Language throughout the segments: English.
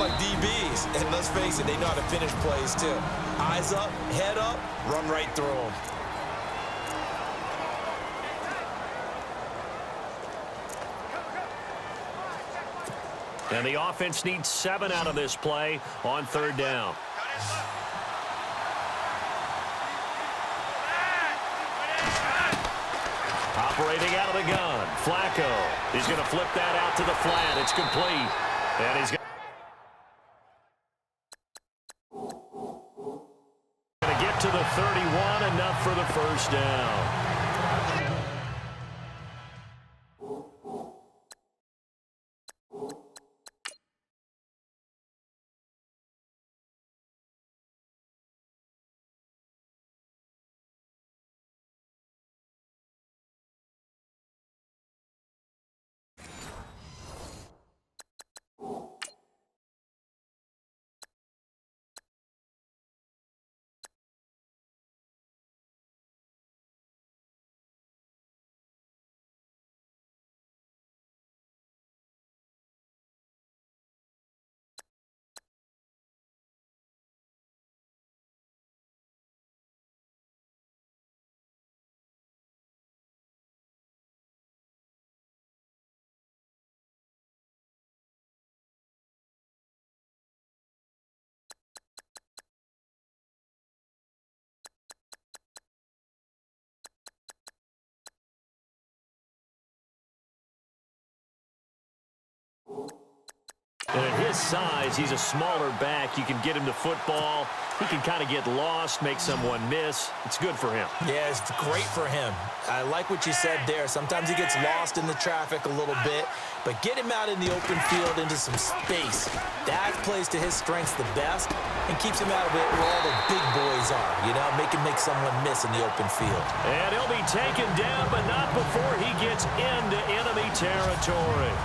on DBs. And let's face it, they know how to finish plays too. Eyes up, head up, run right through them. And the offense needs 7 out of this play on 3rd down. Operating out of the gun, Flacco. He's going to flip that out to the flat. It's complete. And he's going to get to the 31, enough for the 1st down. And at his size, he's a smaller back. You can get him to football. He can kind of get lost, make someone miss. It's good for him. Yeah, it's great for him. I like what you said there. Sometimes he gets lost in the traffic a little bit, but get him out in the open field into some space. That plays to his strengths the best and keeps him out of it where all the big boys are, you know, make him make someone miss in the open field. And he'll be taken down, but not before he gets into enemy territory.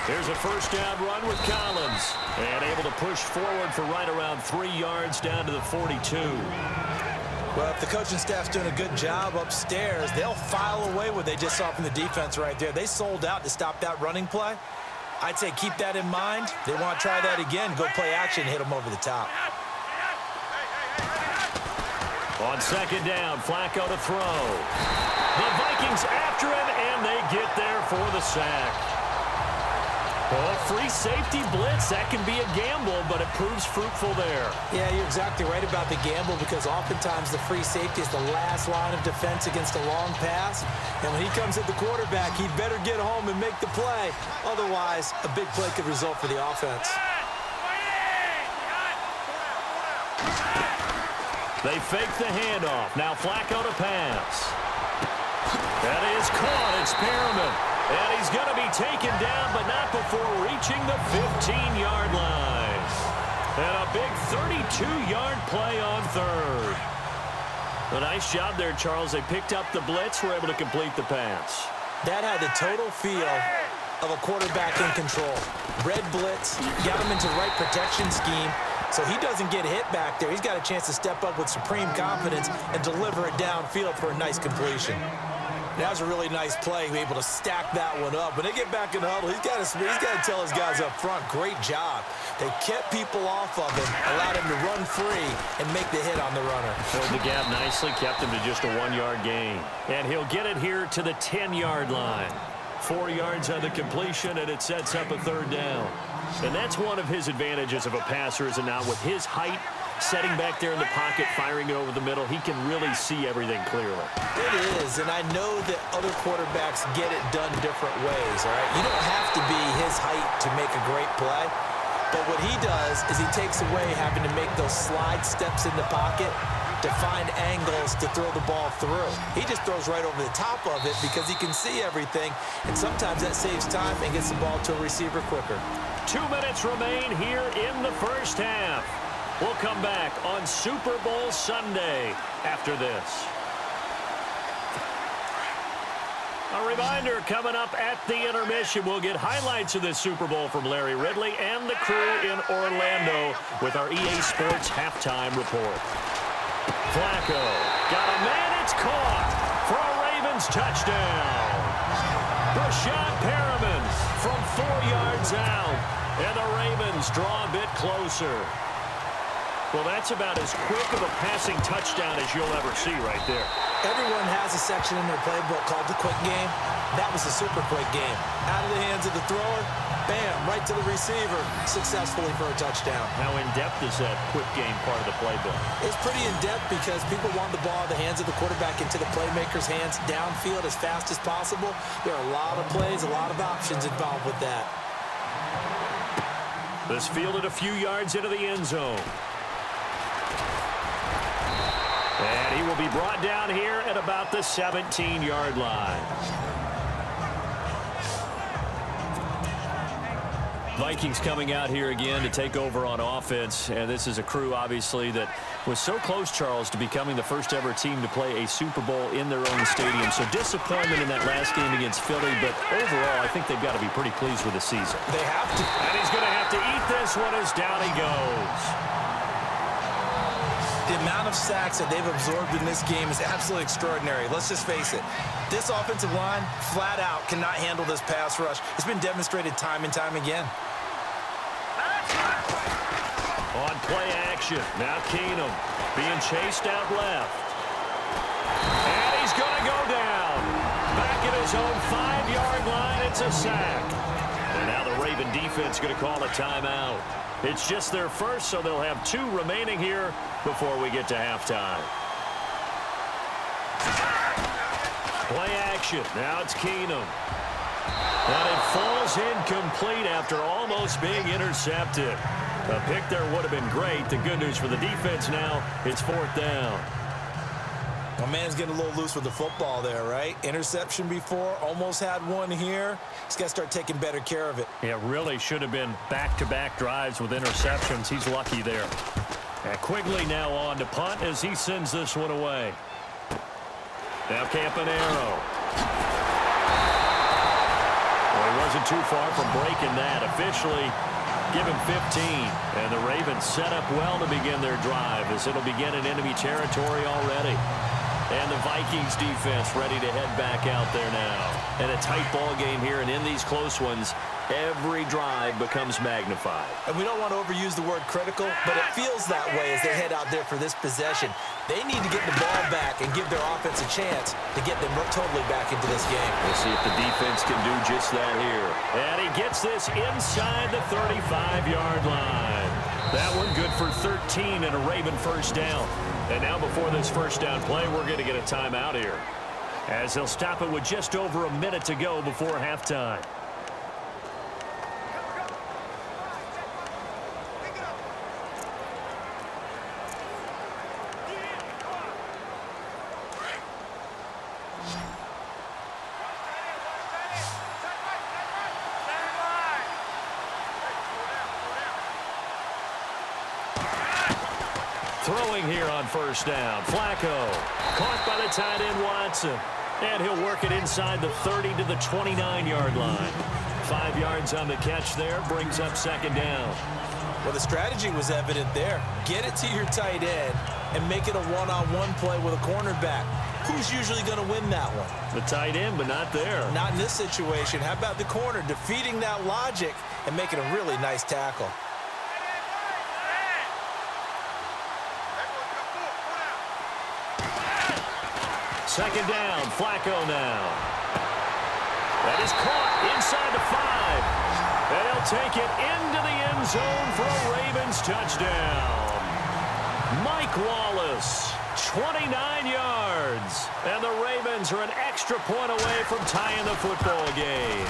Here's a 1st down run with Collins. And able to push forward for right around 3 yards down to the 42. Well, if the coaching staff's doing a good job upstairs, they'll file away what they just saw from the defense right there. They sold out to stop that running play. I'd say keep that in mind. They want to try that again. Go play action, hit them over the top. On 2nd down, Flacco to throw. The Vikings after him, and they get there for the sack. Well, free safety blitz, that can be a gamble, but it proves fruitful there. Yeah, you're exactly right about the gamble because oftentimes the free safety is the last line of defense against a long pass. And when he comes at the quarterback, he'd better get home and make the play. Otherwise, a big play could result for the offense. They fake the handoff. Now Flacco to pass. That is caught. It's Perriman. And he's going to be taken down, but not before reaching the 15-yard line. And a big 32-yard play on 3rd. A nice job there, Charles. They picked up the blitz, were able to complete the pass. That had the total feel of a quarterback in control. Red blitz, got him into right protection scheme, so he doesn't get hit back there. He's got a chance to step up with supreme confidence and deliver it downfield for a nice completion. That was a really nice play, able to stack that one up. When they get back in the huddle, he's got to tell his guys up front, great job. They kept people off of him, allowed him to run free and make the hit on the runner. Filled the gap nicely, kept him to just a 1-yard gain. And he'll get it here to the 10-yard line. 4 yards on the completion, and it sets up a 3rd down. And that's one of his advantages of a passer, is it not? With his height, setting back there in the pocket, firing it over the middle, he can really see everything clearly. It is, and I know that other quarterbacks get it done different ways, all right? You don't have to be his height to make a great play, but what he does is he takes away having to make those slide steps in the pocket to find angles to throw the ball through. He just throws right over the top of it because he can see everything, and sometimes that saves time and gets the ball to a receiver quicker. 2 minutes remain here in the 1st half. We'll come back on Super Bowl Sunday after this. A reminder, coming up at the intermission, we'll get highlights of this Super Bowl from Larry Ridley and the crew in Orlando with our EA Sports halftime report. Flacco got a man, it's caught for a Ravens touchdown. Rashad Perriman from 4 yards out, and the Ravens draw a bit closer. Well, that's about as quick of a passing touchdown as you'll ever see right there. Everyone has a section in their playbook called the quick game. That was a super quick game. Out of the hands of the thrower, bam, right to the receiver, successfully for a touchdown. How in-depth is that quick game part of the playbook? It's pretty in-depth because people want the ball in the hands of the quarterback into the playmaker's hands downfield as fast as possible. There are a lot of plays, a lot of options involved with that. This fielded a few yards into the end zone. And he will be brought down here at about the 17-yard line. Vikings coming out here again to take over on offense. And this is a crew, obviously, that was so close, Charles, to becoming the first ever team to play a Super Bowl in their own stadium. So disappointment in that last game against Philly. But overall, I think they've got to be pretty pleased with the season. They have to. And he's going to have to eat this one as down he goes. The amount of sacks that they've absorbed in this game is absolutely extraordinary. Let's just face it. This offensive line, flat out, cannot handle this pass rush. It's been demonstrated time and time again. On play action, now Keenum being chased out left. And he's going to go down. Back at his own 5-yard line, it's a sack. And now the Raven defense going to call a timeout. It's just their first, so they'll have 2 remaining here before we get to halftime. Play action. Now it's Keenum. And it falls incomplete after almost being intercepted. A pick there would have been great. The good news for the defense now, it's 4th down. My man's getting a little loose with the football there, right? Interception before, almost had one here. He's got to start taking better care of it. Yeah, really should have been back-to-back drives with interceptions. He's lucky there. And Quigley now on to punt as he sends this one away. Now Campanaro. Well, he wasn't too far from breaking that. Officially, give him 15. And the Ravens set up well to begin their drive as it'll begin in enemy territory already. And the Vikings defense ready to head back out there now. And a tight ball game here, and in these close ones, every drive becomes magnified. And we don't want to overuse the word critical, but it feels that way as they head out there for this possession. They need to get the ball back and give their offense a chance to get them totally back into this game. We'll see if the defense can do just that here. And he gets this inside the 35-yard line. That one good for 13 and a Raven first down. And now before this first down play, we're going to get a timeout here, as he'll stop it with just over a minute to go before halftime. Throwing here on first down. Flacco caught by the tight end Watson. And he'll work it inside the 30 to the 29-yard line. 5 yards on the catch there, brings up second down. Well, the strategy was evident there. Get it to your tight end and make it a one-on-one play with a cornerback. Who's usually going to win that one? The tight end, but not there. Not in this situation. How about the corner defeating that logic and making a really nice tackle? Second down, Flacco now. That is caught inside the 5. And he'll take it into the end zone for a Ravens touchdown. Mike Wallace, 29 yards. And the Ravens are an extra point away from tying the football game.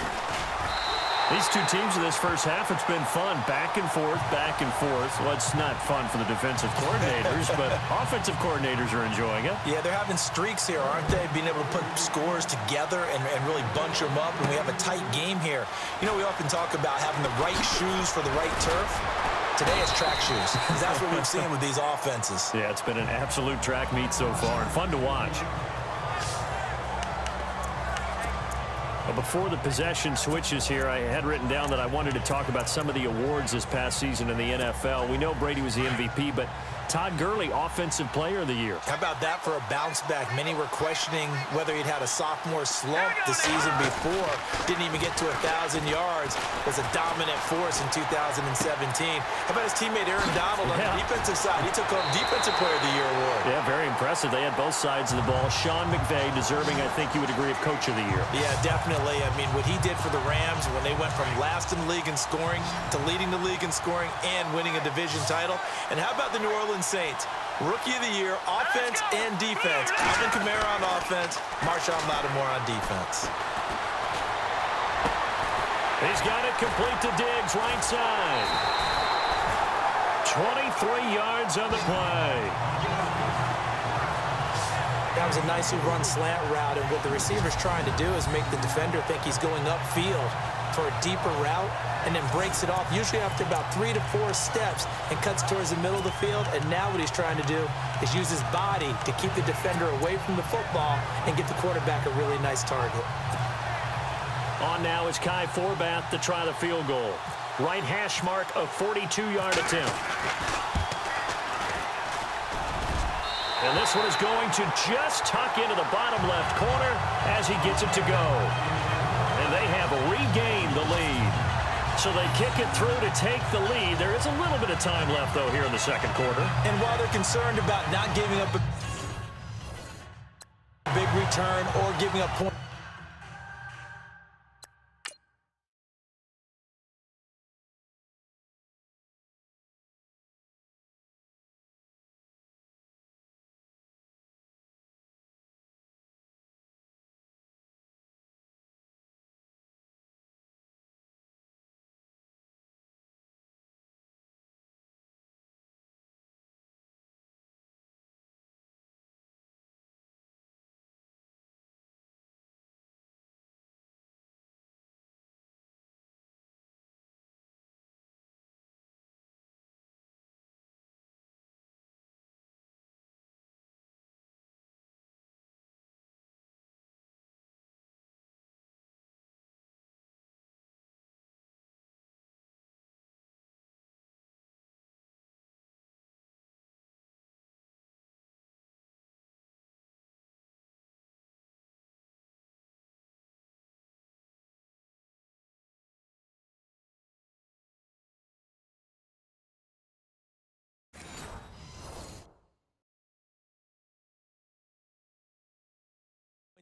These two teams in this first half, it's been fun. Back and forth, back and forth. Well, it's not fun for the defensive coordinators, but offensive coordinators are enjoying it. Yeah, they're having streaks here, aren't they? Being able to put scores together and really bunch them up, and we have a tight game here. You know, we often talk about having the right shoes for the right turf. Today it's track shoes, because that's what we've seen with these offenses. Yeah, it's been an absolute track meet so far, and fun to watch. before the possession switches here, I had written down that I wanted to talk about some of the awards this past season in the NFL. We know Brady was the MVP, but Todd Gurley, Offensive Player of the Year. How about that for a bounce back? Many were questioning whether he'd had a sophomore slump the season before. Didn't even get to 1,000 yards. Was a dominant force in 2017. How about his teammate Aaron Donald on the defensive side? He took home Defensive Player of the Year award. Yeah, very impressive. They had both sides of the ball. Sean McVay deserving, I think you would agree, of Coach of the Year. Yeah, definitely. I mean, what he did for the Rams when they went from last in the league in scoring to leading the league in scoring and winning a division title. And how about the New Orleans Saints? Rookie of the Year, offense and defense. Alvin Kamara on offense, Marshawn Lattimore on defense. He's got it complete to Diggs, right side. 23 yards on the play. That was a nicely run slant route, and what the receiver's trying to do is make the defender think he's going upfield for a deeper route, and then breaks it off, usually after about 3 to 4 steps, and cuts towards the middle of the field. And now what he's trying to do is use his body to keep the defender away from the football and get the quarterback a really nice target. On now is Kai Forbath to try the field goal. Right hash mark, a 42-yard attempt. And this one is going to just tuck into the bottom left corner as he gets it to go. And they have regained the lead. So they kick it through to take the lead. There is a little bit of time left, though, here in the second quarter. And while they're concerned about not giving up a big return or giving up points,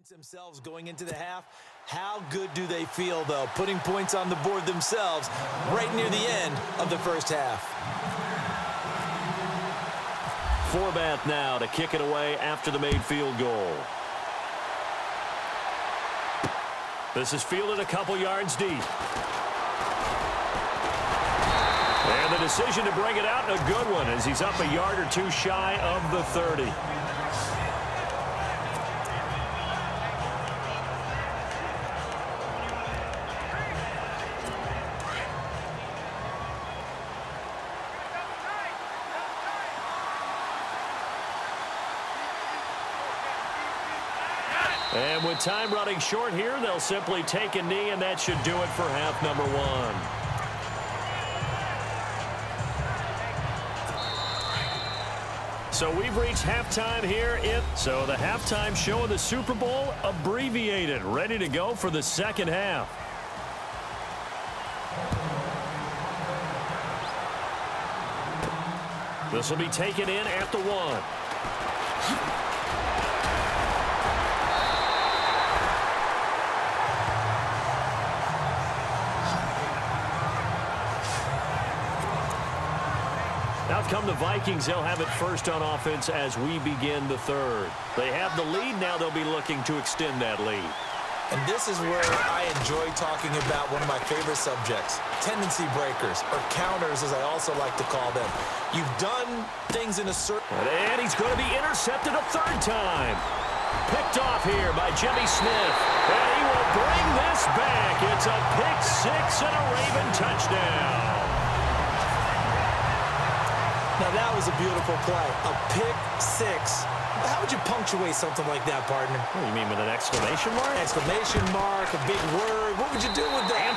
themselves going into the half. How good do they feel, though, putting points on the board themselves right near the end of the first half? Forbath now to kick it away after the made field goal. This is fielded a couple yards deep. And the decision to bring it out, a good one, as he's up a yard or two shy of the 30. And with time running short here, they'll simply take a knee, and that should do it for half number one. So we've reached halftime here. So the halftime show of the Super Bowl abbreviated, ready to go for the second half. This will be taken in at the 1. Out come the Vikings. They'll have it first on offense as we begin the third. They have the lead. Now they'll be looking to extend that lead. And this is where I enjoy talking about one of my favorite subjects, tendency breakers, or counters, as I also like to call them. You've done things in a certain... And he's going to be intercepted a third time. Picked off here by Jimmy Smith. And he will bring this back. It's a pick six and a Raven touchdown. Now that was a beautiful play. A pick six How would you punctuate something like that, partner? What do you mean, with an exclamation mark? Exclamation mark, a big word. What would you do with that?